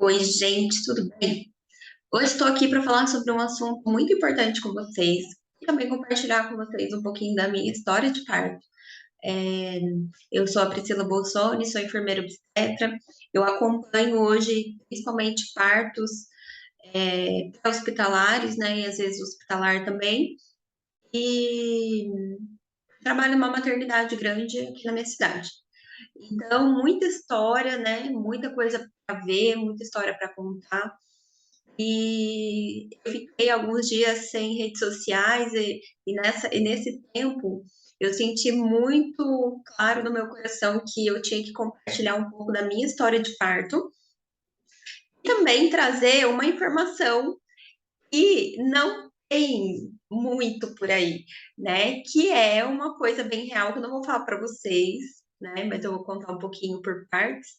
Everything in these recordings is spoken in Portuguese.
Oi, gente, tudo bem? Hoje estou aqui para falar sobre um assunto muito importante com vocês e também compartilhar com vocês um pouquinho da minha história de parto. É, eu sou a Priscila Bolsoni, sou enfermeira obstetra. Eu acompanho hoje principalmente partos pré-hospitalares, né, e às vezes hospitalar também. E trabalho numa maternidade grande aqui na minha cidade. Então, muita história, né, muita coisa para ver, muita história para contar. E eu fiquei alguns dias sem redes sociais e nesse tempo eu senti muito claro no meu coração que eu tinha que compartilhar um pouco da minha história de parto e também trazer uma informação que não tem muito por aí, né? Que é uma coisa bem real que eu não vou falar para vocês, né? Mas eu vou contar um pouquinho por partes.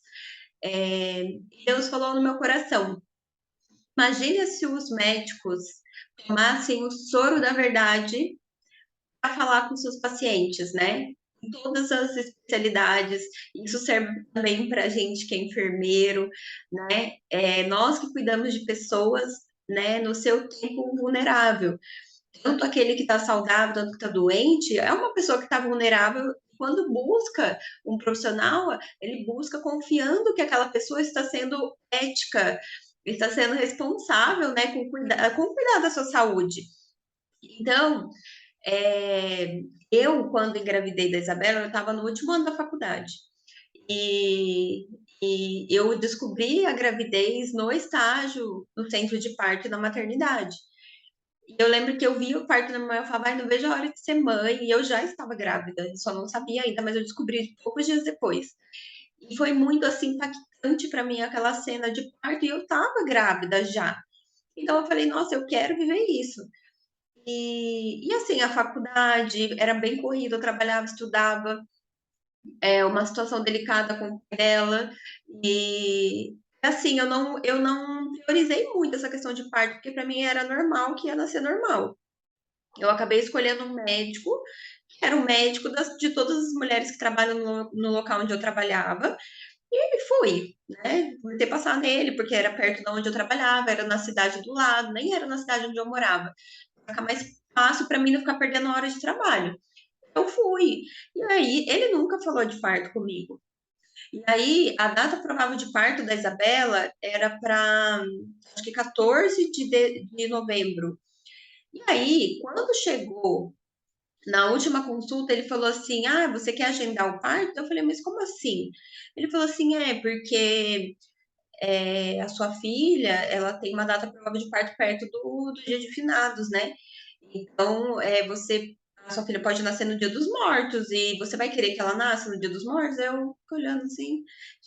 É, Deus falou no meu coração. Imagine se os médicos tomassem o soro da verdade para falar com seus pacientes, né? Em todas as especialidades, isso serve também para a gente que é enfermeiro, né? Nós que cuidamos de pessoas, né, no seu tempo vulnerável. Tanto aquele que está saudável, tanto que está doente, é uma pessoa que está vulnerável. Quando busca um profissional, ele busca confiando que aquela pessoa está sendo ética, está sendo responsável, né, com cuidar da sua saúde. Então, eu, quando engravidei da Isabela, eu estava no último ano da faculdade. E, e eu descobri a gravidez no estágio, no centro de parto e na maternidade. E eu lembro que eu vi o parto normal, eu falava, ai, não vejo a hora de ser mãe. E eu já estava grávida, só não sabia ainda, mas eu descobri poucos dias depois. E foi muito assim impactante para mim aquela cena de parto e eu estava grávida já. Então eu falei, nossa, eu quero viver isso. E assim, a faculdade era bem corrida, eu trabalhava, estudava, uma situação delicada com o pai dela. E assim, eu não priorizei muito essa questão de parto, porque para mim era normal que ia nascer normal. Eu acabei escolhendo um médico, que era o médico de todas as mulheres que trabalham no local onde eu trabalhava, e fui, né? Fui ter passar nele, porque era perto de onde eu trabalhava, era na cidade do lado, nem era na cidade onde eu morava. Pra ficar mais fácil para mim não ficar perdendo hora de trabalho. Eu fui. E aí, ele nunca falou de parto comigo. E aí, a data provável de parto da Isabela era para, acho que 14 de novembro. E aí, quando chegou na última consulta, ele falou assim: Ah, você quer agendar o parto? Eu falei, mas como assim? Ele falou assim: porque a sua filha, ela tem uma data provável de parto perto do dia de finados, né? Então, a sua filha pode nascer no dia dos mortos e você vai querer que ela nasça no dia dos mortos? Eu fico olhando assim,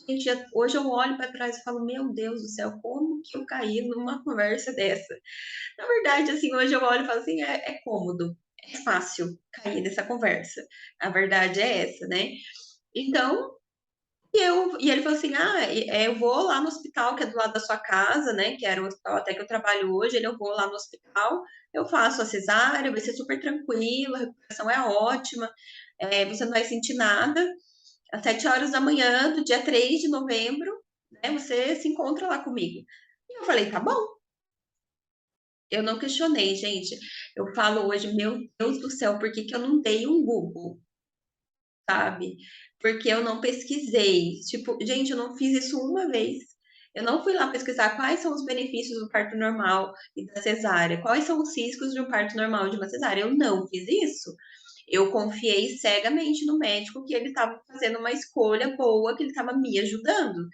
gente, hoje eu olho para trás e falo, meu Deus do céu, como que eu caí numa conversa dessa? Na verdade, assim, hoje eu olho e falo assim, é cômodo, é fácil cair nessa conversa. A verdade é essa, né? Então, e ele falou assim: eu vou lá no hospital que é do lado da sua casa, né? Que era o hospital até que eu trabalho hoje. Eu vou lá no hospital, eu faço a cesárea, vai ser super tranquilo, a recuperação é ótima, você não vai sentir nada. Às 7 horas da manhã do dia 3 de novembro, né? Você se encontra lá comigo. E eu falei: tá bom. Eu não questionei, gente. Eu falo hoje, meu Deus do céu, por que que eu não dei um Google, sabe? Porque eu não pesquisei. Tipo, gente, eu não fiz isso uma vez. Eu não fui lá pesquisar quais são os benefícios do parto normal e da cesárea, quais são os riscos de um parto normal e de uma cesárea. Eu não fiz isso. Eu confiei cegamente no médico que ele estava fazendo uma escolha boa, que ele estava me ajudando.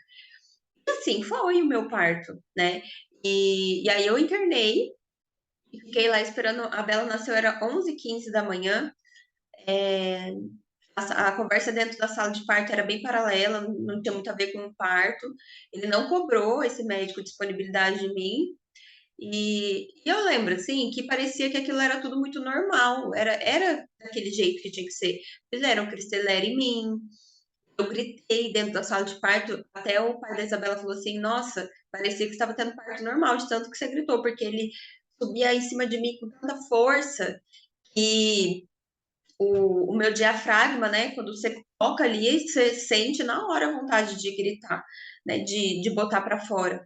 E assim foi o meu parto, né? E aí eu internei e fiquei lá esperando. A Bela nasceu, era 11h15 da manhã. A conversa dentro da sala de parto era bem paralela, não tinha muito a ver com o parto. Ele não cobrou esse médico disponibilidade de mim. E eu lembro, assim, que parecia que aquilo era tudo muito normal. Era daquele jeito que tinha que ser. Fizeram Cristelera em mim. Eu gritei dentro da sala de parto. Até o pai da Isabela falou assim: Nossa, parecia que estava tendo parto normal, de tanto que você gritou, porque ele subia em cima de mim com tanta força que o meu diafragma, né? Quando você toca ali, você sente na hora a vontade de gritar, né? De botar pra fora.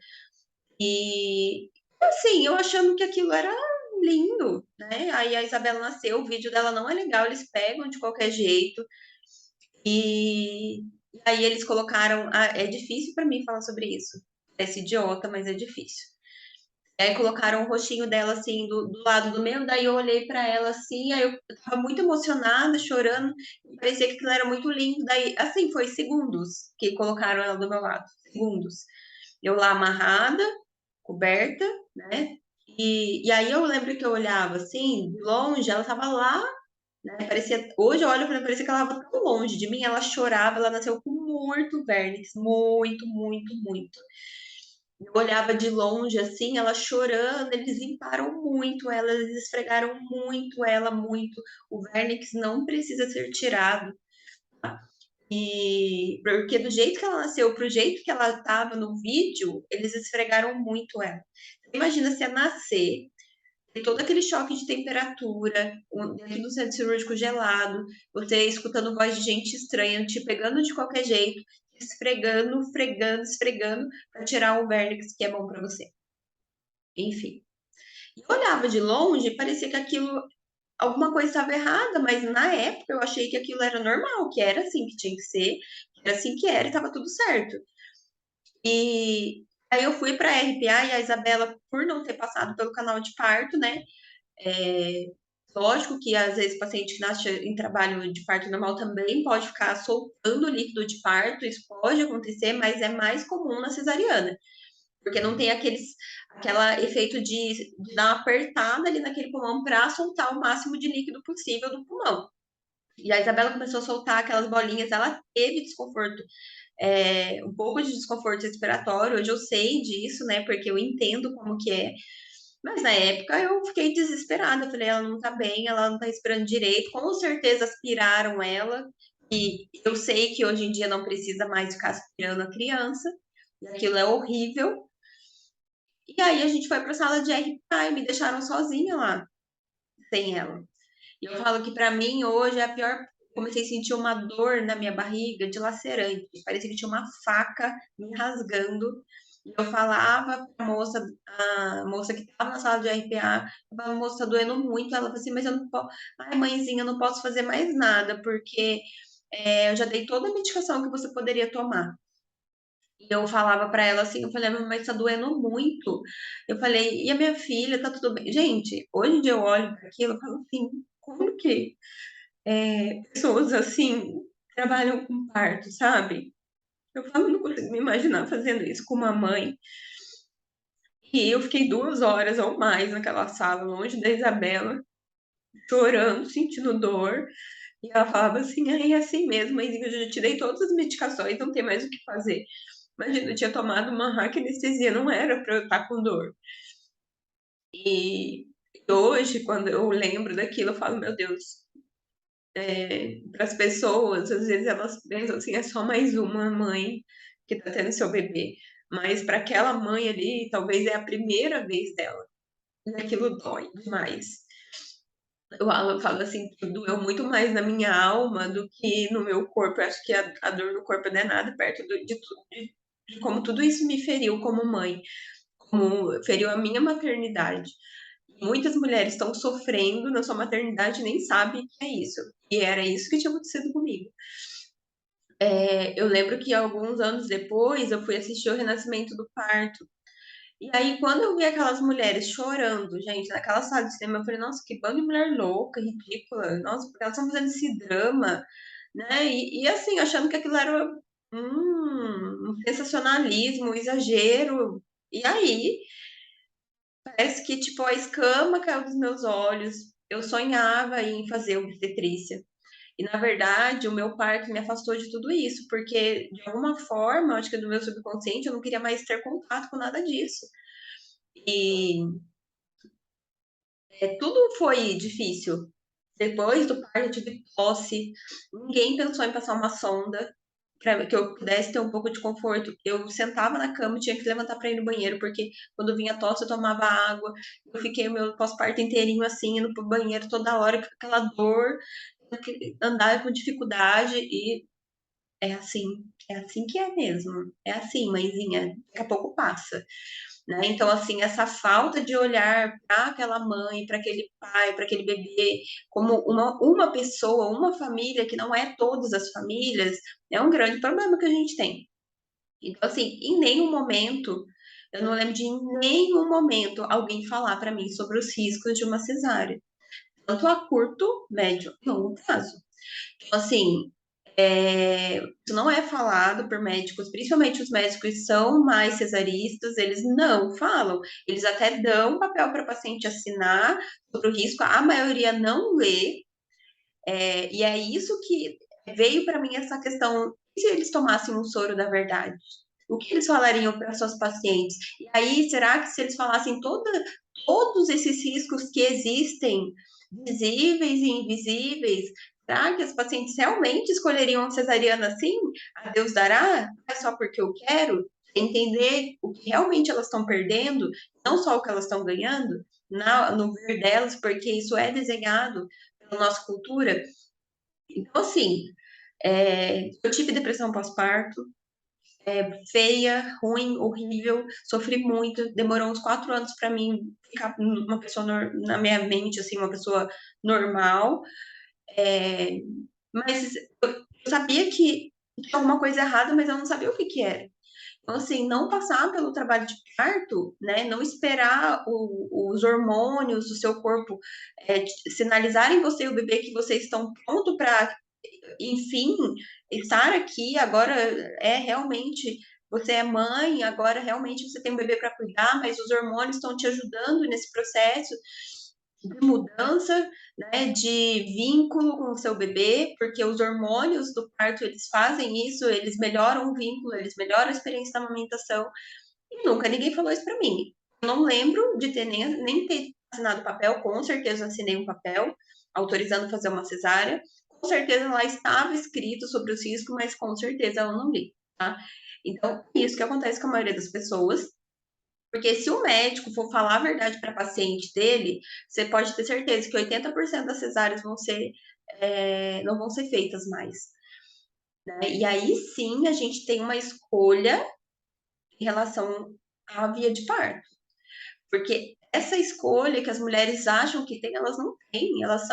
E assim, eu achando que aquilo era lindo, né? Aí a Isabela nasceu, o vídeo dela não é legal, eles pegam de qualquer jeito. E, e aí eles colocaram. É difícil pra mim falar sobre isso. Parece idiota, mas é difícil. Aí colocaram o rostinho dela assim do lado do meu, daí eu olhei pra ela assim, aí eu tava muito emocionada, chorando, e parecia que aquilo era muito lindo. Daí, assim, foi segundos que colocaram ela do meu lado, segundos. Eu lá amarrada, coberta, né? E aí eu lembro que eu olhava assim, de longe, ela tava lá, né? Parecia, hoje eu olho para parecia que ela tava tão longe de mim, ela chorava, ela nasceu com muito vernix, muito, muito, muito. Eu olhava de longe assim, ela chorando, eles limparam muito ela, eles esfregaram muito ela, muito. O vernix não precisa ser tirado. E porque do jeito que ela nasceu, pro jeito que ela tava no vídeo, eles esfregaram muito ela. Imagina se ia nascer, ter todo aquele choque de temperatura, dentro do centro cirúrgico gelado, você escutando voz de gente estranha, te pegando de qualquer jeito, esfregando, fregando, esfregando, para tirar o vernix que é bom para você. Enfim. E eu olhava de longe, parecia que aquilo, alguma coisa estava errada, mas na época eu achei que aquilo era normal, que era assim que tinha que ser, que era assim que era e estava tudo certo. E aí eu fui para a RPA e a Isabela, por não ter passado pelo canal de parto, né? É, lógico que às vezes o paciente que nasce em trabalho de parto normal também pode ficar soltando líquido de parto, isso pode acontecer, mas é mais comum na cesariana, porque não tem aquela efeito de dar uma apertada ali naquele pulmão para soltar o máximo de líquido possível do pulmão. E a Isabela começou a soltar aquelas bolinhas, ela teve desconforto, um pouco de desconforto respiratório. Hoje eu sei disso, né? Porque eu entendo como que é. Mas na época eu fiquei desesperada. Eu falei, ela não tá bem, ela não tá respirando direito. Com certeza aspiraram ela. E eu sei que hoje em dia não precisa mais ficar aspirando a criança. E aquilo é horrível. E aí a gente foi para a sala de RPA e me deixaram sozinha lá, sem ela. E eu falo que para mim hoje é a pior. Comecei a sentir uma dor na minha barriga dilacerante. Parecia que tinha uma faca me rasgando. E eu falava para a moça que estava na sala de RPA, eu falava, moça, tá doendo muito. Ela falou assim, mas eu não posso. Ai, mãezinha, eu não posso fazer mais nada, porque eu já dei toda a medicação que você poderia tomar. E eu falava para ela assim, eu falei, mas tá doendo muito. Eu falei, e a minha filha, tá tudo bem? Gente, hoje em dia eu olho para aquilo e falo assim, como que pessoas assim trabalham com parto, sabe? Eu falo, não consigo me imaginar fazendo isso com uma mãe. E eu fiquei 2 horas ou mais naquela sala, longe da Isabela, chorando, sentindo dor. E ela falava assim, ai, é assim mesmo, mãezinha, eu já te dei todas as medicações, não tem mais o que fazer. Imagina, eu tinha tomado uma hack anestesia, não era para eu estar com dor. E hoje, quando eu lembro daquilo, eu falo, meu Deus, para as pessoas, às vezes elas pensam assim, é só mais uma mãe que está tendo seu bebê. Mas para aquela mãe ali, talvez é a primeira vez dela. E aquilo dói demais. Eu falo assim, que doeu muito mais na minha alma do que no meu corpo. Eu acho que a dor no corpo não é nada perto de como tudo isso me feriu como mãe, como feriu a minha maternidade. Muitas mulheres estão sofrendo na sua maternidade e nem sabem que é isso. E era isso que tinha acontecido comigo. Eu lembro que alguns anos depois eu fui assistir o Renascimento do Parto. E aí, quando eu vi aquelas mulheres chorando, gente, naquela sala de cinema, eu falei, nossa, que bando de mulher louca, ridícula. Nossa, porque elas estão fazendo esse drama, né? E assim, achando que aquilo era um sensacionalismo, um exagero. E aí, parece que, tipo, a escama caiu dos meus olhos. Eu sonhava em fazer obstetrícia. E, na verdade, o meu parto me afastou de tudo isso, porque, de alguma forma, acho que do meu subconsciente, eu não queria mais ter contato com nada disso. E tudo foi difícil. Depois do parto, eu tive tosse. Ninguém pensou em passar uma sonda para que eu pudesse ter um pouco de conforto. Eu sentava na cama e tinha que levantar para ir no banheiro, porque quando vinha tosse, eu tomava água. Eu fiquei o meu pós-parto inteirinho assim, indo pro banheiro toda hora, com aquela dor, andar com dificuldade. é assim que é mesmo. É assim, mãezinha, daqui a pouco passa. Né? Então, assim, essa falta de olhar para aquela mãe, para aquele pai, para aquele bebê, como uma pessoa, uma família, que não é todas as famílias, é um grande problema que a gente tem. Então, assim, em nenhum momento, eu não lembro de em nenhum momento alguém falar para mim sobre os riscos de uma cesárea, tanto a curto, médio e longo prazo. Então, assim, isso não é falado por médicos, principalmente os médicos que são mais cesaristas, eles não falam. Eles até dão papel para o paciente assinar sobre o risco, a maioria não lê, e é isso que veio para mim essa questão: e se eles tomassem um soro da verdade? O que eles falariam para suas pacientes? E aí, será que se eles falassem todos esses riscos que existem, visíveis e invisíveis, será que as pacientes realmente escolheriam a cesariana assim? A Deus dará? É só porque eu quero? Entender o que realmente elas estão perdendo, não só o que elas estão ganhando, no ver delas, porque isso é desenhado pela nossa cultura. Então, assim, eu tive depressão pós-parto, feia, ruim, horrível, sofri muito, demorou uns 4 anos para mim ficar uma pessoa na minha mente, assim, uma pessoa normal, é, mas eu sabia que tinha alguma coisa errada, mas eu não sabia o que que era. Então, assim, não passar pelo trabalho de parto, né? Não esperar os hormônios do seu corpo sinalizarem você e o bebê que vocês estão pronto para, enfim, estar aqui. Agora é realmente, você é mãe, agora realmente você tem um bebê para cuidar, mas os hormônios estão te ajudando nesse processo de mudança, né, de vínculo com o seu bebê, porque os hormônios do parto, eles fazem isso, eles melhoram o vínculo, eles melhoram a experiência da amamentação, e nunca ninguém falou isso para mim. Eu não lembro de ter nem ter assinado papel, com certeza assinei um papel autorizando fazer uma cesárea, com certeza lá estava escrito sobre os riscos, mas com certeza eu não li, tá? Então, é isso que acontece com a maioria das pessoas, porque se o médico for falar a verdade para a paciente dele, você pode ter certeza que 80% das cesáreas não vão ser feitas mais. Né? E aí sim a gente tem uma escolha em relação à via de parto. Porque essa escolha que as mulheres acham que tem, elas não têm. Elas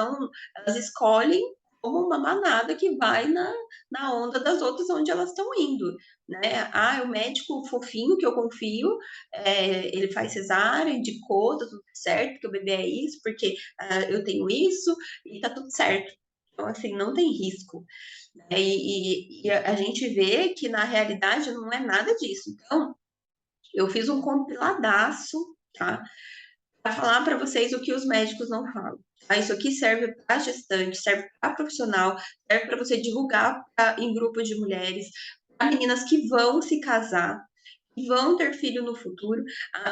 escolhem como uma manada que vai na onda das outras onde elas estão indo, né? Ah, o médico fofinho que eu confio, ele faz cesárea, indicou, tá tudo certo, porque o bebê é isso, porque eu tenho isso, e tá tudo certo. Então, assim, não tem risco. Né? E a gente vê que na realidade não é nada disso. Então, eu fiz um compiladaço, tá? Para falar para vocês o que os médicos não falam. Tá? Isso aqui serve para gestante, serve para profissional, serve para você divulgar em grupo de mulheres, para meninas que vão se casar, que vão ter filho no futuro.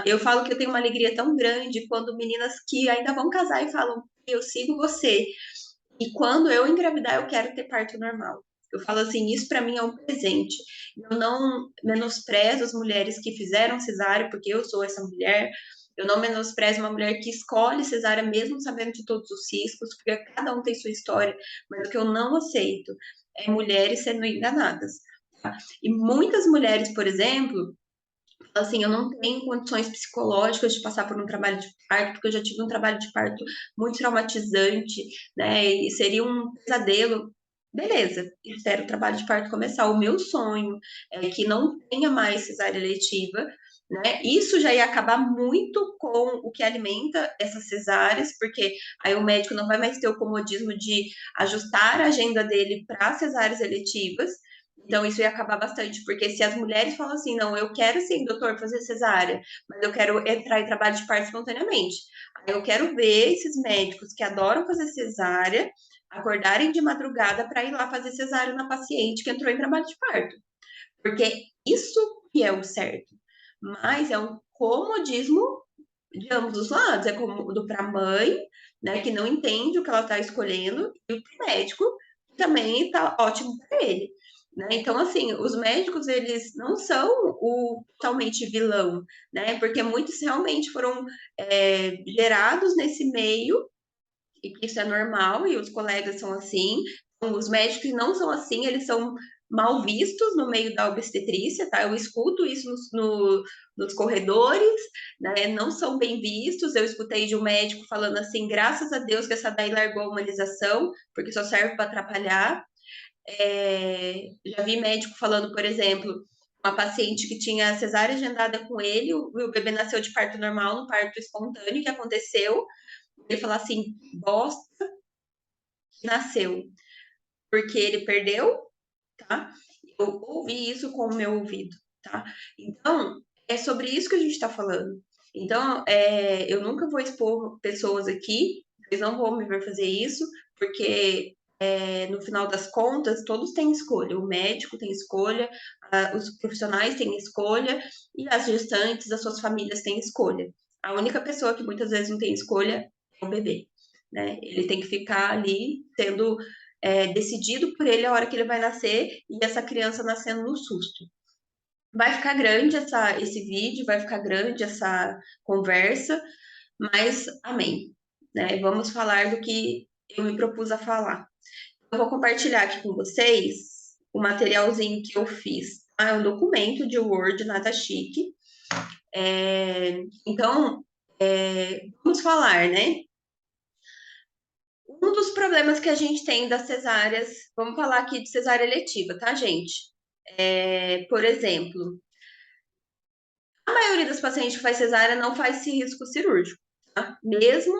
Eu falo que eu tenho uma alegria tão grande quando meninas que ainda vão casar e falam: eu sigo você. E quando eu engravidar, eu quero ter parto normal. Eu falo assim, isso para mim é um presente. Eu não menosprezo as mulheres que fizeram cesárea, porque eu sou essa mulher. Eu não menosprezo uma mulher que escolhe cesárea mesmo sabendo de todos os riscos, porque cada um tem sua história. Mas o que eu não aceito é mulheres sendo enganadas. Tá? E muitas mulheres, por exemplo, assim, eu não tenho condições psicológicas de passar por um trabalho de parto, porque eu já tive um trabalho de parto muito traumatizante, né? E seria um pesadelo. Beleza, espero o trabalho de parto começar. O meu sonho é que não tenha mais cesárea eletiva, né? Isso já ia acabar muito com o que alimenta essas cesáreas, porque aí o médico não vai mais ter o comodismo de ajustar a agenda dele para cesáreas eletivas. Então, isso ia acabar bastante, porque se as mulheres falam assim, não, eu quero sim, doutor, fazer cesárea, mas eu quero entrar em trabalho de parto espontaneamente. Aí eu quero ver esses médicos que adoram fazer cesárea acordarem de madrugada para ir lá fazer cesárea na paciente que entrou em trabalho de parto. Porque isso que é o certo. Mas é um comodismo de ambos os lados. É cômodo para a mãe, né, que não entende o que ela está escolhendo, e para o médico, que também está ótimo para ele. Né? Então, assim, os médicos, eles não são o totalmente vilão, né? Porque muitos realmente foram gerados nesse meio, e que isso é normal, e os colegas são assim. Os médicos não são assim, eles são mal vistos no meio da obstetrícia, tá? Eu escuto isso nos corredores, né? Não são bem vistos. Eu escutei de um médico falando assim, graças a Deus que essa daí largou a humanização, porque só serve para atrapalhar. Já vi médico falando, por exemplo, uma paciente que tinha cesárea agendada com ele, o bebê nasceu de parto normal, no parto espontâneo que aconteceu. Ele falou assim, bosta que nasceu, porque ele perdeu, tá? Eu ouvi isso com o meu ouvido, tá? Então, é sobre isso que a gente está falando. Então, eu nunca vou expor pessoas aqui, vocês não vão me ver fazer isso, porque no final das contas, todos têm escolha. O médico tem escolha, os profissionais têm escolha, e as gestantes, as suas famílias têm escolha. A única pessoa que muitas vezes não tem escolha é o bebê, né? Ele tem que ficar ali sendo decidido por ele a hora que ele vai nascer e essa criança nascendo no susto. Vai ficar grande esse vídeo, vai ficar grande essa conversa, mas amém. Né? Vamos falar do que eu me propus a falar. Eu vou compartilhar aqui com vocês o materialzinho que eu fiz. É um documento de Word, nada chique. Então, vamos falar, né? Um dos problemas que a gente tem das cesáreas, vamos falar aqui de cesárea eletiva, tá, gente? Por exemplo, a maioria das pacientes que faz cesárea não faz esse risco cirúrgico, tá? Mesmo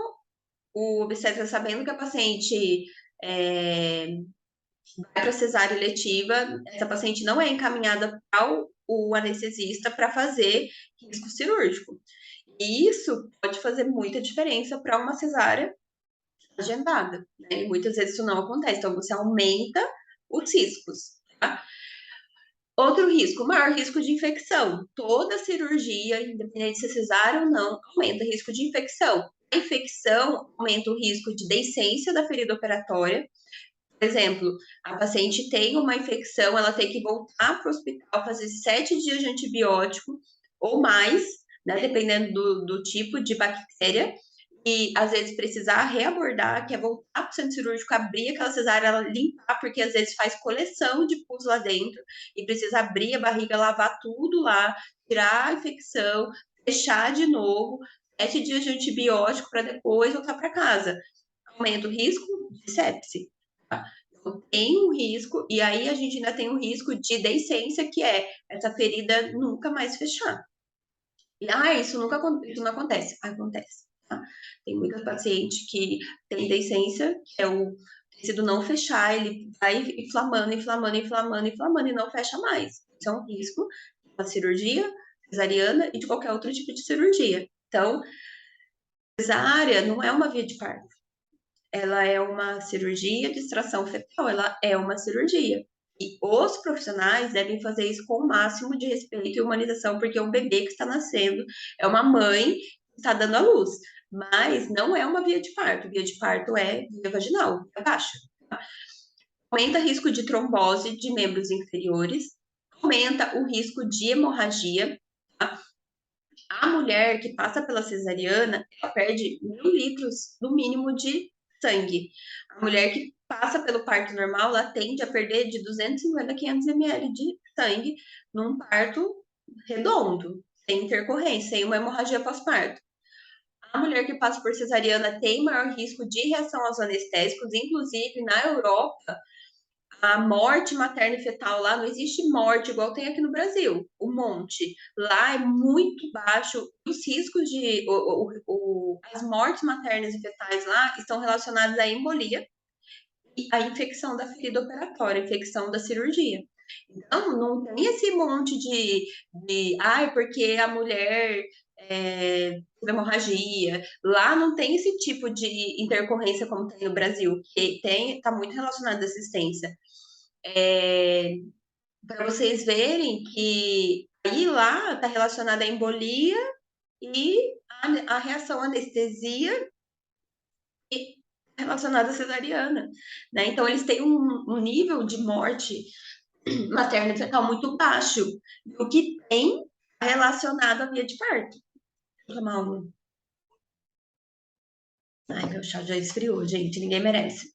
o obstetra sabendo que a paciente vai para cesárea eletiva, essa paciente não é encaminhada para o anestesista para fazer risco cirúrgico. E isso pode fazer muita diferença para uma cesárea agendada, né? E muitas vezes isso não acontece, então você aumenta os riscos, tá? Outro risco, maior risco de infecção. Toda cirurgia, independente de se cesárea ou não, aumenta o risco de infecção. A infecção aumenta o risco de deiscência da ferida operatória. Por exemplo, a paciente tem uma infecção, ela tem que voltar para o hospital, fazer 7 dias de antibiótico ou mais, né, dependendo do tipo de bactéria, e às vezes precisar reabordar, que é voltar para o centro cirúrgico, abrir aquela cesárea, ela limpar, porque às vezes faz coleção de pus lá dentro e precisa abrir a barriga, lavar tudo lá, tirar a infecção, fechar de novo, 7 dias de antibiótico para depois voltar para casa. Aumenta o risco de sepse. Tá? Então, tem um risco, e aí a gente ainda tem um risco de deiscência, que é essa ferida nunca mais fechar. E, isso não acontece. Acontece. Tá? Tem muita paciente que tem deiscência, que é o tecido não fechar, ele vai inflamando, inflamando, inflamando, inflamando e não fecha mais. Isso é um risco da cirurgia cesariana e de qualquer outro tipo de cirurgia. Então, cesárea não é uma via de parto. Ela é uma cirurgia de extração fetal, ela é uma cirurgia. E os profissionais devem fazer isso com o máximo de respeito e humanização, porque é um bebê que está nascendo, é uma mãe que está dando à luz. Mas não é uma via de parto. Via de parto é via vaginal, via baixa. Tá? Aumenta o risco de trombose de membros inferiores, aumenta o risco de hemorragia. Tá? A mulher que passa pela cesariana, ela perde 1.000 litros no mínimo de sangue. A mulher que passa pelo parto normal, ela tende a perder de 250 a 500 ml de sangue num parto redondo, sem intercorrência, sem uma hemorragia pós-parto. A mulher que passa por cesariana tem maior risco de reação aos anestésicos, inclusive na Europa, a morte materna e fetal lá não existe morte igual tem aqui no Brasil, um monte. Lá é muito baixo. Os riscos de. As mortes maternas e fetais lá estão relacionadas à embolia e à infecção da ferida operatória, infecção da cirurgia. Então, não tem esse monte ai, porque a mulher teve hemorragia. Lá não tem esse tipo de intercorrência como tem no Brasil, que está muito relacionado à assistência. Para vocês verem que aí lá está relacionada à embolia e a reação à anestesia e relacionada à cesariana, né? Então eles têm um nível de morte materna e fetal muito baixo, o que tem relacionado à via de parto. Vou tomar uma. Ai, meu chá já esfriou, gente, ninguém merece.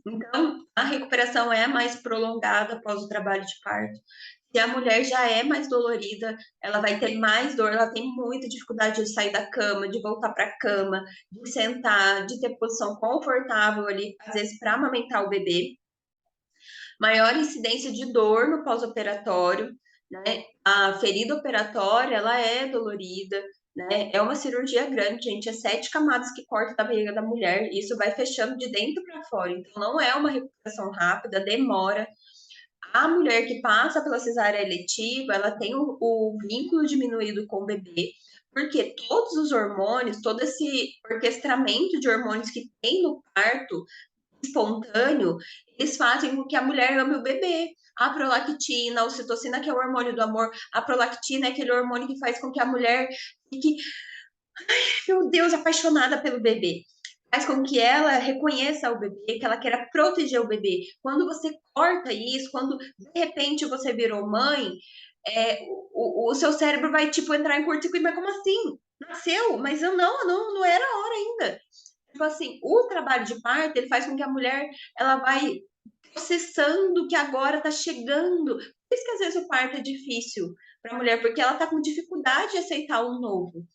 Então, a recuperação é mais prolongada após o trabalho de parto. Se a mulher já é mais dolorida, ela vai ter mais dor, ela tem muita dificuldade de sair da cama, de voltar para a cama, de sentar, de ter posição confortável ali, às vezes para amamentar o bebê. Maior incidência de dor no pós-operatório, né? A ferida operatória, ela é dolorida, né? É uma cirurgia grande, gente, é 7 camadas que corta da barriga da mulher, e isso vai fechando de dentro para fora, então não é uma recuperação rápida, demora. A mulher que passa pela cesárea eletiva, ela tem o vínculo diminuído com o bebê, porque todos os hormônios, todo esse orquestramento de hormônios que tem no parto espontâneo, eles fazem com que a mulher ame o bebê. A prolactina, a ocitocina, que é o hormônio do amor, a prolactina é aquele hormônio que faz com que a mulher fique, meu Deus, apaixonada pelo bebê. Faz com que ela reconheça o bebê, que ela queira proteger o bebê. Quando você corta isso, quando de repente você virou mãe, o seu cérebro vai tipo entrar em curto-circuito, mas como assim? Nasceu, mas eu não era a hora ainda. Tipo assim, o trabalho de parto, ele faz com que a mulher, ela vai processando que agora tá chegando. Por isso que às vezes o parto é difícil para a mulher, porque ela tá com dificuldade de aceitar o novo.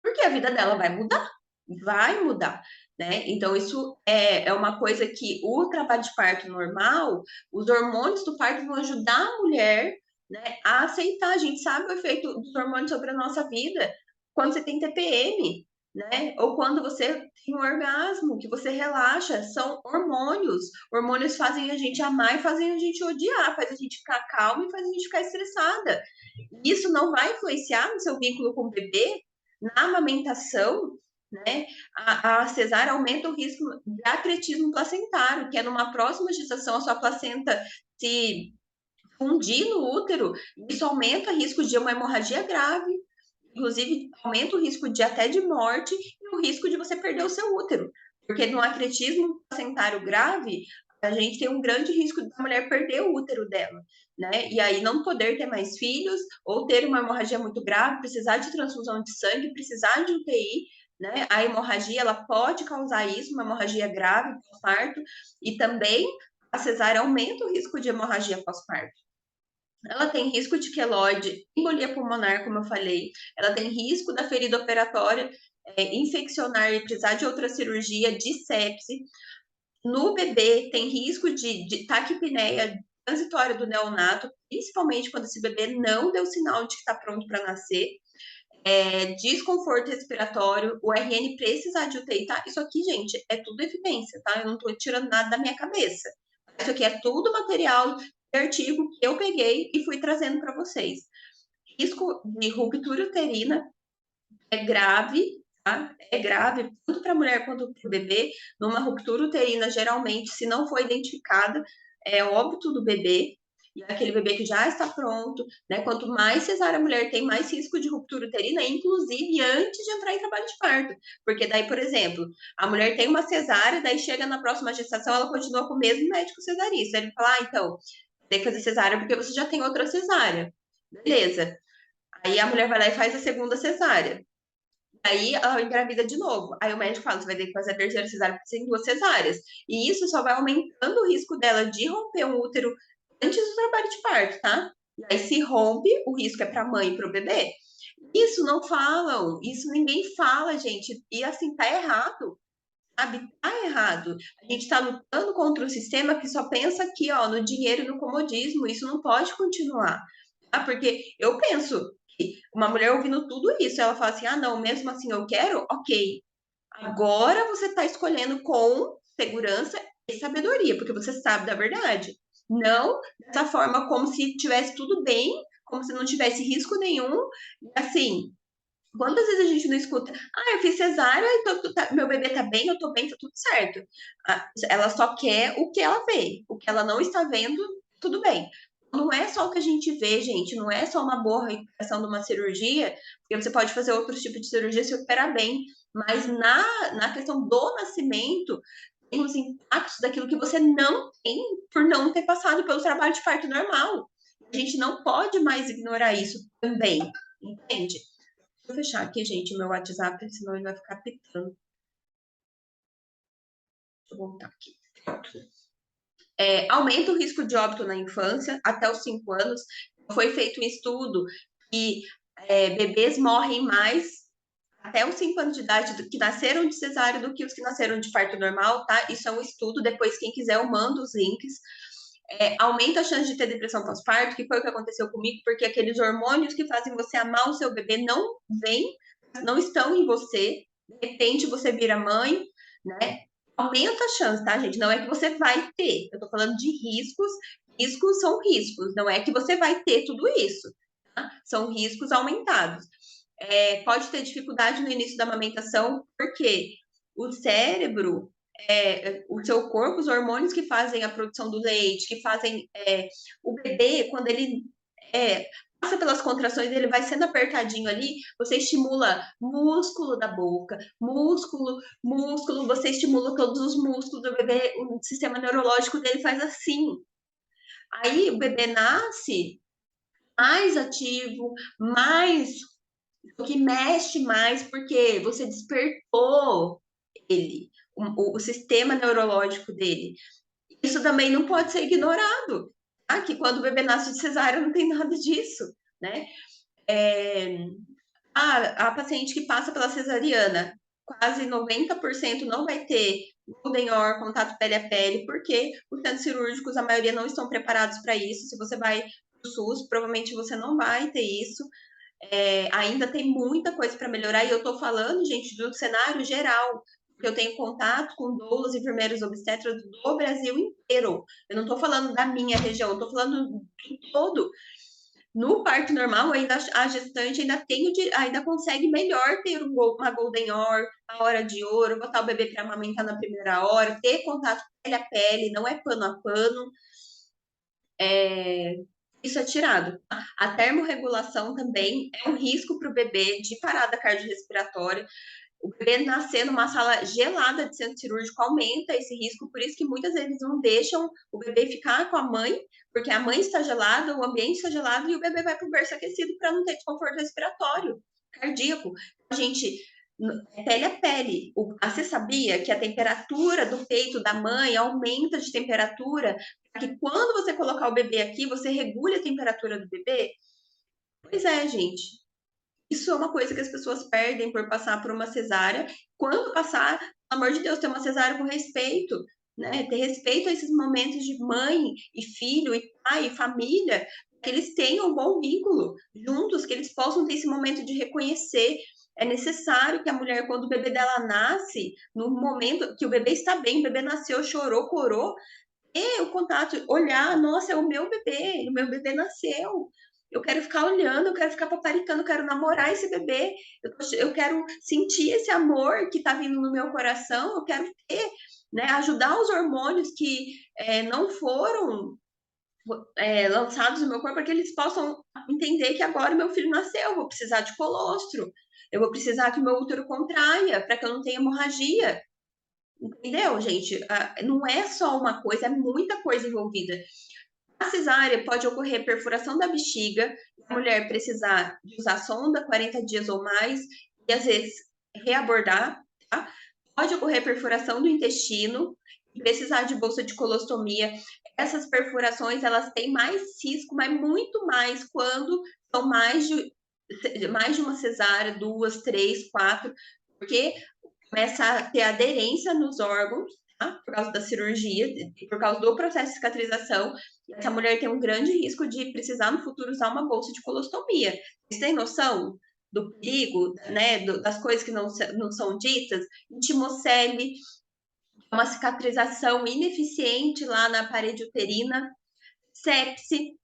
Porque a vida dela vai mudar, né? Então, isso é uma coisa que o trabalho de parto normal, os hormônios do parto vão ajudar a mulher, né, a aceitar. A gente sabe o efeito dos hormônios sobre a nossa vida quando você tem TPM, né? Ou quando você tem um orgasmo, que você relaxa, são hormônios. Hormônios fazem a gente amar e fazem a gente odiar, faz a gente ficar calma e faz a gente ficar estressada. Isso não vai influenciar no seu vínculo com o bebê, na amamentação, né? A cesárea aumenta o risco de acretismo placentário, que é numa próxima gestação a sua placenta se fundir no útero, isso aumenta o risco de uma hemorragia grave, inclusive aumenta o risco de até de morte e o risco de você perder o seu útero, porque no acretismo placentário grave, a gente tem um grande risco da mulher perder o útero dela, né? E aí não poder ter mais filhos ou ter uma hemorragia muito grave, precisar de transfusão de sangue, precisar de UTI, né? A hemorragia, ela pode causar isso, uma hemorragia grave pós-parto, e também a cesárea aumenta o risco de hemorragia pós-parto. Ela tem risco de queloide, embolia pulmonar, como eu falei. Ela tem risco da ferida operatória infeccionar e precisar de outra cirurgia, de sepse. No bebê, tem risco de taquipneia transitória do neonato, principalmente quando esse bebê não deu sinal de que está pronto para nascer. Desconforto respiratório, o RN precisar de UTI, tá? Isso aqui, gente, é tudo evidência, tá? Eu não tô tirando nada da minha cabeça. Isso aqui é tudo material de artigo que eu peguei e fui trazendo para vocês. Risco de ruptura uterina é grave, tá? É grave tanto para a mulher quanto para o bebê. Numa ruptura uterina, geralmente, se não for identificada, é óbito do bebê. E é aquele bebê que já está pronto, né? Quanto mais cesárea a mulher tem, mais risco de ruptura uterina, inclusive antes de entrar em trabalho de parto. Porque daí, por exemplo, a mulher tem uma cesárea, daí chega na próxima gestação, ela continua com o mesmo médico cesarista. Ele fala, então, tem que fazer cesárea porque você já tem outra cesárea. Beleza. Aí a mulher vai lá e faz a segunda cesárea. Aí ela engravida de novo. Aí o médico fala: você vai ter que fazer a terceira cesárea porque tem 2 cesáreas. E isso só vai aumentando o risco dela de romper um útero antes do trabalho de parto, tá? E aí, se rompe, o risco é para a mãe e para o bebê. Isso não falam, isso ninguém fala, gente. E assim, tá errado, sabe? Tá errado. A gente tá lutando contra um sistema que só pensa aqui, ó, no dinheiro e no comodismo. Isso não pode continuar, tá? Porque eu penso que uma mulher ouvindo tudo isso, ela fala assim: ah, não, mesmo assim eu quero, ok. Agora você está escolhendo com segurança e sabedoria, porque você sabe da verdade. Não dessa forma como se tivesse tudo bem, como se não tivesse risco nenhum. E assim, quantas vezes a gente não escuta, ah, eu fiz cesárea e meu bebê tá bem, eu tô bem, tá tudo certo. Ela só quer o que ela vê, o que ela não está vendo, tudo bem. Não é só o que a gente vê, gente, não é só uma boa recuperação de uma cirurgia, porque você pode fazer outros tipos de cirurgia e se recuperar bem, mas na questão do nascimento, tem os impactos daquilo que você não tem por não ter passado pelo trabalho de parto normal. A gente não pode mais ignorar isso também, entende? Vou fechar aqui, gente, meu WhatsApp, senão ele vai ficar pitando. Deixa eu voltar aqui. Aumenta o risco de óbito na infância até os 5 anos. Foi feito um estudo que bebês morrem mais até os 5 anos de idade que nasceram de cesárea do que os que nasceram de parto normal, tá? Isso é um estudo, depois quem quiser eu mando os links. Aumenta a chance de ter depressão pós-parto, que foi o que aconteceu comigo, porque aqueles hormônios que fazem você amar o seu bebê não vêm, não estão em você, de repente você vira mãe, né? Aumenta a chance, tá, gente? Não é que você vai ter, eu tô falando de riscos, riscos são riscos, não é que você vai ter tudo isso, tá? São riscos aumentados. Pode ter dificuldade no início da amamentação, porque o cérebro, o seu corpo, os hormônios que fazem a produção do leite, que fazem o bebê, quando ele passa pelas contrações, ele vai sendo apertadinho ali, você estimula músculo da boca, músculo, você estimula todos os músculos do bebê, o sistema neurológico dele faz assim. Aí o bebê nasce mais ativo, mais o que mexe mais, porque você despertou ele, o sistema neurológico dele. Isso também não pode ser ignorado, tá? Que quando o bebê nasce de cesárea não tem nada disso, né? A paciente que passa pela cesariana, quase 90% não vai ter golden OR, contato pele a pele, porque os centros cirúrgicos, a maioria não estão preparados para isso. Se você vai para o SUS, provavelmente você não vai ter isso. Ainda tem muita coisa para melhorar, e eu estou falando, gente, do cenário geral, porque eu tenho contato com doulas e enfermeiros obstetras do Brasil inteiro. Eu não estou falando da minha região, eu estou falando do todo. No parto normal, ainda a gestante ainda consegue melhor ter uma golden hour, a hora de ouro, botar o bebê para amamentar na primeira hora, ter contato pele a pele, não é pano a pano. Isso é tirado. A termorregulação também é um risco para o bebê de parada cardiorrespiratória. O bebê nascer numa sala gelada de centro cirúrgico aumenta esse risco, por isso que muitas vezes não deixam o bebê ficar com a mãe, porque a mãe está gelada, o ambiente está gelado e o bebê vai para o berço aquecido para não ter desconforto respiratório, cardíaco. A gente, pele a pele. Você sabia que a temperatura do peito da mãe aumenta de temperatura para que quando você colocar o bebê aqui, você regule a temperatura do bebê? Pois é, gente. Isso é uma coisa que as pessoas perdem por passar por uma cesárea. Quando passar, pelo amor de Deus, ter uma cesárea com respeito, né? Ter respeito a esses momentos de mãe e filho e pai e família, que eles tenham um bom vínculo juntos, que eles possam ter esse momento de reconhecer. É necessário que a mulher, quando o bebê dela nasce, no momento que o bebê está bem, o bebê nasceu, chorou, corou, o contato, olhar, nossa, é o meu bebê nasceu. Eu quero ficar olhando, eu quero ficar paparicando, eu quero namorar esse bebê, eu quero sentir esse amor que está vindo no meu coração, eu quero ter, né, ajudar os hormônios que não foram lançados no meu corpo, para que eles possam entender que agora o meu filho nasceu, eu vou precisar de colostro, eu vou precisar que o meu útero contraia, para que eu não tenha hemorragia. Entendeu, gente? Não é só uma coisa, é muita coisa envolvida. A cesárea pode ocorrer perfuração da bexiga, a mulher precisar de usar sonda 40 dias ou mais, e às vezes reabordar, tá? Pode ocorrer perfuração do intestino, e precisar de bolsa de colostomia. Essas perfurações, elas têm mais risco, mas muito mais quando são mais de uma cesárea, 2, 3, 4, porque começa a ter aderência nos órgãos, tá? Por causa da cirurgia, por causa do processo de cicatrização. E essa mulher tem um grande risco de precisar no futuro usar uma bolsa de colostomia. Vocês têm noção do perigo, né? Das coisas que não são ditas? Intimocele, uma cicatrização ineficiente lá na parede uterina, sepse.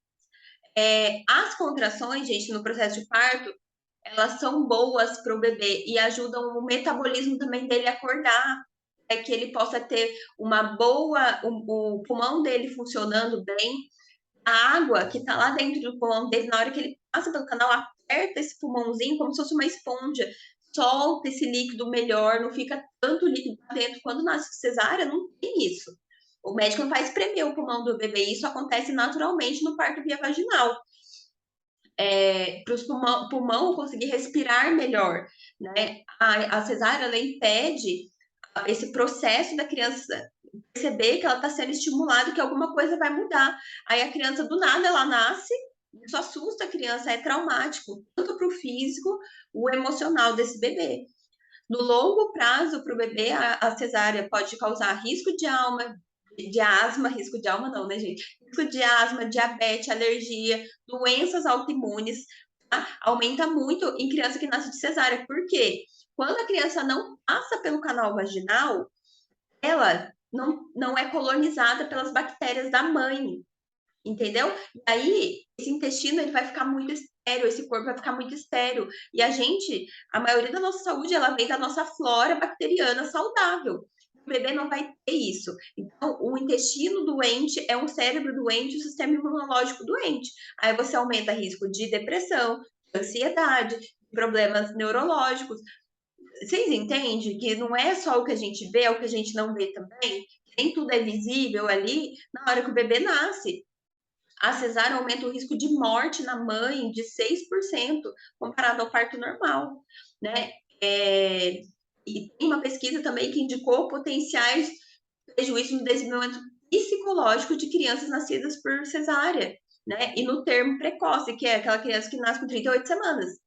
As contrações, gente, no processo de parto, elas são boas para o bebê e ajudam o metabolismo também dele acordar, que ele possa ter uma boa, o pulmão dele funcionando bem. A água que está lá dentro do pulmão dele, na hora que ele passa pelo canal, aperta esse pulmãozinho como se fosse uma esponja, solta esse líquido melhor, não fica tanto líquido dentro. Quando nasce cesárea, não tem isso. O médico não vai espremer o pulmão do bebê, isso acontece naturalmente no parto via vaginal. Para o pulmão conseguir respirar melhor, né? A cesárea ela impede esse processo da criança perceber que ela está sendo estimulada e que alguma coisa vai mudar. Aí a criança, do nada, ela nasce, isso assusta a criança, é traumático, tanto para o físico, o emocional desse bebê. No longo prazo, para o bebê, a cesárea pode causar risco de alma, de asma, risco de alma não, né, gente? Risco de asma, diabetes, alergia, doenças autoimunes, tá? Aumenta muito em criança que nasce de cesárea. Por quê? Quando a criança não passa pelo canal vaginal, ela não é colonizada pelas bactérias da mãe, entendeu? E aí, esse intestino ele vai ficar muito estéreo, esse corpo vai ficar muito estéreo. E a gente, a maioria da nossa saúde, ela vem da nossa flora bacteriana saudável. O bebê não vai ter isso. Então, o intestino doente é um cérebro doente, o sistema imunológico doente. Aí você aumenta o risco de depressão, de ansiedade, problemas neurológicos. Vocês entendem que não é só o que a gente vê, é o que a gente não vê também? Nem tudo é visível ali na hora que o bebê nasce. A cesárea aumenta o risco de morte na mãe de 6% comparado ao parto normal, né? E tem uma pesquisa também que indicou potenciais prejuízos no desenvolvimento psicológico de crianças nascidas por cesárea, né? E no termo precoce, que é aquela criança que nasce com 38 semanas.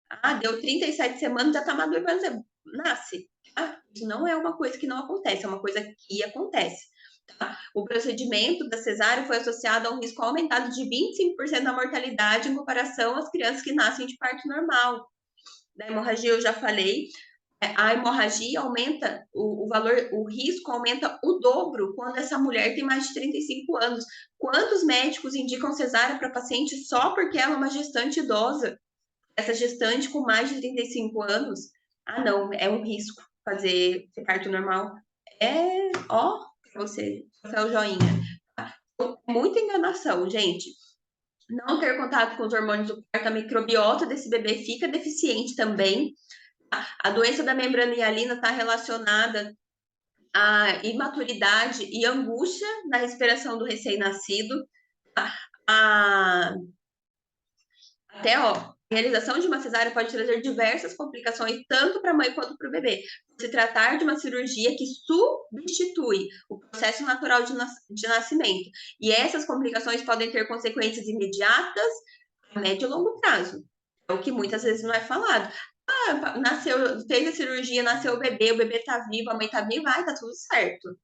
Ah, deu 37 semanas, já tá maduro, mas nasce. Ah, isso não é uma coisa que não acontece, é uma coisa que acontece. Tá? O procedimento da cesárea foi associado a um risco aumentado de 25% da mortalidade em comparação às crianças que nascem de parto normal. Da hemorragia eu já falei, a hemorragia aumenta, o valor, o risco aumenta o dobro quando essa mulher tem mais de 35 anos. Quantos médicos indicam cesárea para paciente só porque ela é uma gestante idosa? Essa gestante com mais de 35 anos, ah, não, é um risco fazer parto normal. É, ó, pra você, o joinha. Muita enganação, gente. Não ter contato com os hormônios do parto, a microbiota desse bebê fica deficiente também. A doença da membrana hialina está relacionada à imaturidade e angústia na respiração do recém-nascido. A, Até, ó, a realização de uma cesárea pode trazer diversas complicações, tanto para a mãe quanto para o bebê. Se tratar de uma cirurgia que substitui o processo natural de nascimento. E essas complicações podem ter consequências imediatas, a médio e longo prazo. É o que muitas vezes não é falado. Ah, nasceu, fez a cirurgia, nasceu o bebê tá vivo, a mãe tá viva, vai, tá tudo certo.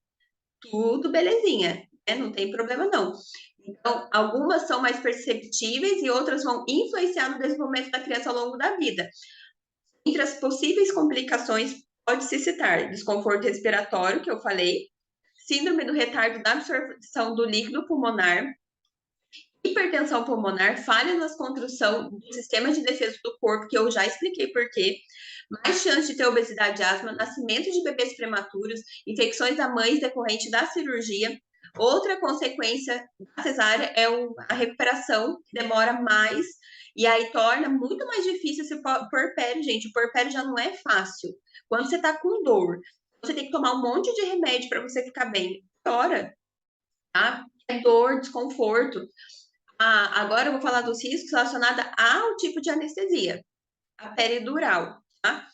Tudo belezinha, né? Não tem problema não. Então, algumas são mais perceptíveis e outras vão influenciar no desenvolvimento da criança ao longo da vida. Entre as possíveis complicações, pode-se citar desconforto respiratório, que eu falei, síndrome do retardo da absorção do líquido pulmonar, hipertensão pulmonar, falha na construção do sistema de defesa do corpo, que eu já expliquei por quê, mais chance de ter obesidade e asma, nascimento de bebês prematuros, infecções da mãe decorrente da cirurgia. Outra consequência da cesárea é a recuperação, que demora mais, e aí torna muito mais difícil esse porpério, gente. O porpério já não é fácil. Quando você tá com dor, você tem que tomar um monte de remédio para você ficar bem. Piora, tá? É dor, desconforto. Agora eu vou falar dos riscos relacionados ao tipo de anestesia, a peridural, tá?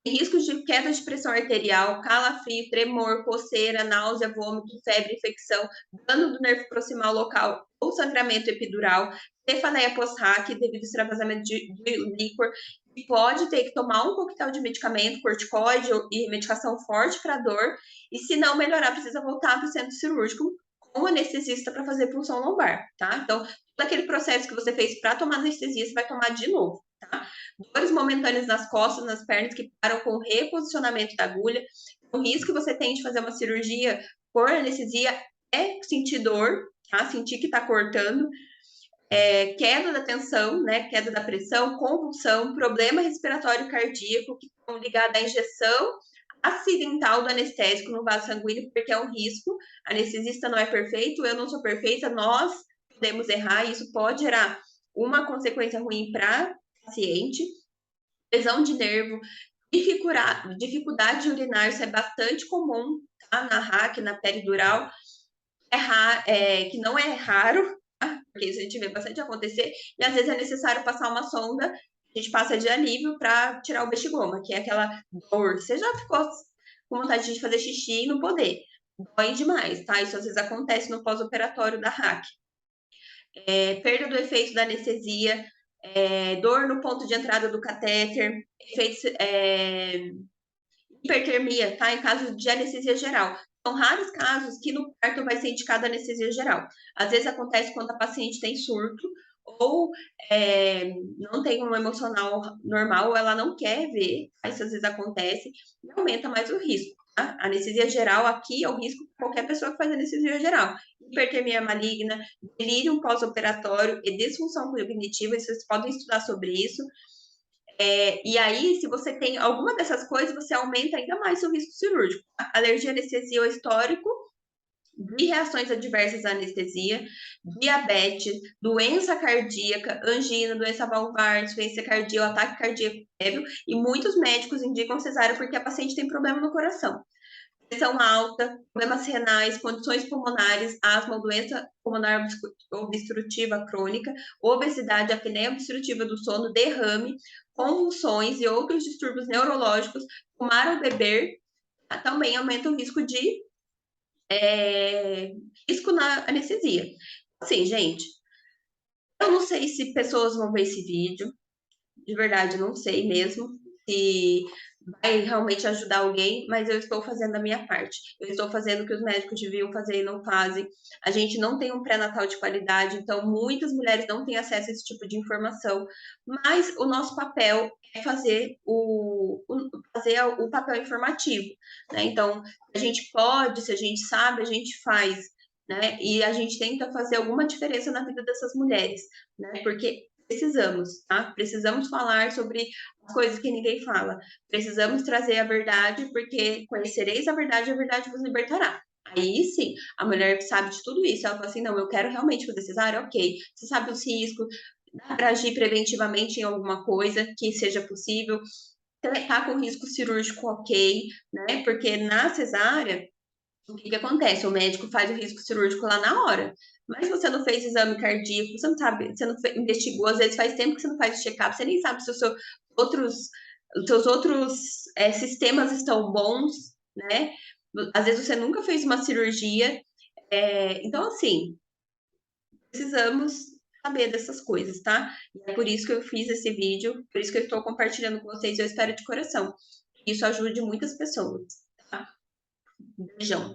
Riscos de queda de pressão arterial, calafrio, tremor, coceira, náusea, vômito, febre, infecção, dano do nervo proximal local ou sangramento epidural, cefaleia pós-RAC devido ao extravasamento de líquor, e pode ter que tomar um coquetel de medicamento, corticoide e medicação forte para dor, e se não melhorar, precisa voltar para o centro cirúrgico com o anestesista para fazer punção lombar, tá? Então, todo aquele processo que você fez para tomar anestesia, você vai tomar de novo, tá? Dores momentâneas nas costas, nas pernas, que param com o reposicionamento da agulha. O risco que você tem de fazer uma cirurgia por anestesia é sentir dor, tá? Sentir que está cortando. Queda da tensão, né? Queda da pressão, convulsão, problema respiratório cardíaco, que estão ligados à injeção acidental do anestésico no vaso sanguíneo, porque é um risco. A anestesista não é perfeito, eu não sou perfeita, nós podemos errar, e isso pode gerar uma consequência ruim para o paciente. Lesão de nervo, dificuldade de urinar, isso é bastante comum, tá? Na RAC, na peridural, que não é raro, tá? Porque isso a gente vê bastante acontecer, e às vezes é necessário passar uma sonda, a gente passa de alívio para tirar o bexigoma, que é aquela dor. Você já ficou com vontade de fazer xixi e não poder. Dói demais, tá? Isso às vezes acontece no pós-operatório da RAC. Perda do efeito da anestesia, dor no ponto de entrada do catéter, efeitos, hipertermia, tá? Em caso de anestesia geral. São raros casos que no parto vai ser indicada anestesia geral. Às vezes acontece quando a paciente tem surto ou não tem um emocional normal, ou ela não quer ver, isso às vezes acontece, e aumenta mais o risco. Tá? A anestesia geral aqui é o risco para qualquer pessoa que faz anestesia geral. Hipertermia maligna, delírio pós-operatório e disfunção cognitiva, vocês podem estudar sobre isso. E aí, se você tem alguma dessas coisas, você aumenta ainda mais seu risco cirúrgico. Tá? Alergia à anestesia ou histórico de reações adversas à anestesia, diabetes, doença cardíaca, angina, doença valvar, insuficiência cardíaca, ataque cardíaco prévio, e muitos médicos indicam cesárea porque a paciente tem problema no coração. Pressão alta, problemas renais, condições pulmonares, asma, doença pulmonar obstrutiva crônica, obesidade, apneia obstrutiva do sono, derrame, convulsões e outros distúrbios neurológicos, fumar ou beber, também aumenta o risco de risco na anestesia. Assim, gente, eu não sei se pessoas vão ver esse vídeo, de verdade, não sei mesmo se vai realmente ajudar alguém, mas eu estou fazendo a minha parte. Eu estou fazendo o que os médicos deviam fazer e não fazem. A gente não tem um pré-natal de qualidade, então muitas mulheres não têm acesso a esse tipo de informação, mas o nosso papel é fazer fazer o papel informativo, né? Então, a gente pode, se a gente sabe, a gente faz, né? E a gente tenta fazer alguma diferença na vida dessas mulheres, né? Porque precisamos, tá? Precisamos falar sobre as coisas que ninguém fala. Precisamos trazer a verdade, porque conhecereis a verdade vos libertará. Aí sim, a mulher que sabe de tudo isso, ela fala assim: não, eu quero realmente fazer cesárea, ok. Você sabe os riscos, dá para agir preventivamente em alguma coisa que seja possível, tá com risco cirúrgico, ok, né? Porque na cesárea, o que acontece? O médico faz o risco cirúrgico lá na hora. Mas você não fez exame cardíaco, você não sabe, você não investigou, às vezes faz tempo que você não faz o check-up, você nem sabe se outros, os seus outros sistemas estão bons, né? Às vezes você nunca fez uma cirurgia. Então, assim, precisamos saber dessas coisas, tá? E é por isso que eu fiz esse vídeo, por isso que eu estou compartilhando com vocês, eu espero de coração que isso ajude muitas pessoas, tá? Beijão.